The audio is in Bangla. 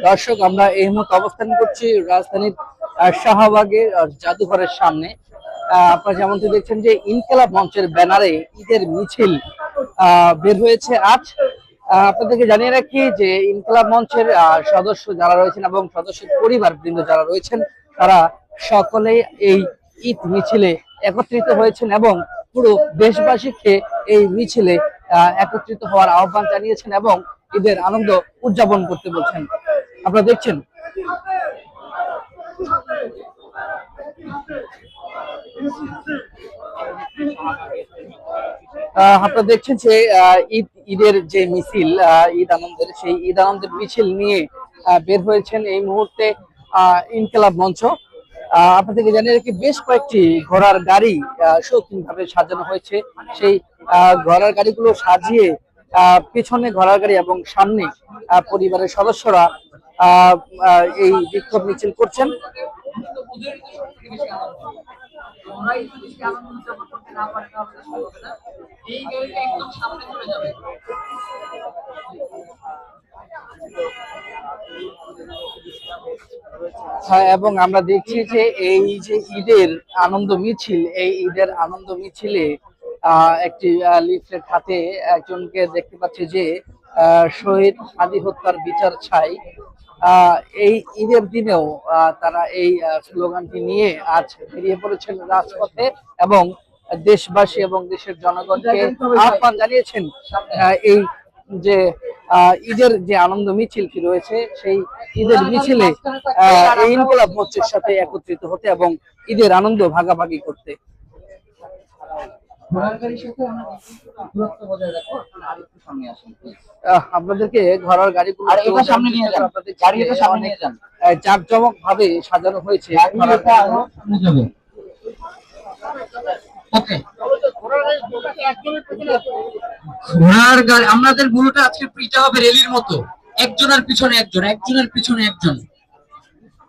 দর্শক, আমরা এই মুহূর্তে অবস্থান করছি রাজধানীর শাহবাগের জাদুঘরের সামনে। আপনারা যেমনটি দেখছেন যে ইনকিলাব মঞ্চের ব্যানারে ঈদের মিছিল বের হয়েছে আজ। আপনাদেরকে জানিয়ে রাখি যে ইনকিলাব মঞ্চের সদস্য যারা রয়েছেন এবং সদস্যের পরিবার বৃন্দ যারা রয়েছেন তারা সকলে এই ঈদ মিছিলে একত্রিত হয়েছেন এবং পুরো দেশবাসীকে এই মিছিলে একত্রিত হওয়ার আহ্বান জানিয়েছেন এবং ঈদের আনন্দ উদযাপন করতে বলছেন। আপনারা দেখছেন যে ঈদের যে মিছিল, ঈদ আনন্দের সেই ঈদ আনন্দের মিছিল নিয়ে বের হয়েছেন এই মুহূর্তে ইনকিলাব মঞ্চ। আপনাদেরকে জানিয়ে রাখি বেশ কয়েকটি ঘোড়ার গাড়ি শৌখিন ভাবে সাজানো হয়েছে। সেই ঘোড়ার গাড়িগুলো সাজিয়ে পিছনে ঘোড়ার গাড়ি এবং সামনে পরিবারের সদস্যরা এই বিক্ষোভ মিছিল করছেন। এবং আমরা দেখছি যে এই যে ঈদের আনন্দ মিছিল, এই ঈদের আনন্দ মিছিলে একটি লিফলেট হাতে একজনকে দেখতে পাচ্ছি যে শহীদ হাদি হত্যার বিচার চাই। এই ঈদের দিনেও তারা এই স্লোগানটি নিয়ে আজ বেরিয়ে পড়েছেন রাজপথে এবং দেশবাসী এবং দেশের জনগণকে আহ্বান জানিয়েছেন এই যে ঈদের যে আনন্দ মিছিলটি রয়েছে সেই ঈদের মিছিলে এই ইনকিলাব মঞ্চের সাথে একত্রিত হতে এবং ঈদের আনন্দ ভাগাভাগি করতে। আপনাদেরকে ঘোড়ার গাড়িগুলো জাঁকজমক ভাবে সাজানো হয়েছে। ঘোড়ার গাড়ি আমাদের মূলত আজকে পিটা হবে রেলির মতো, একজনের পিছনে একজন, একজনের পিছনে একজন।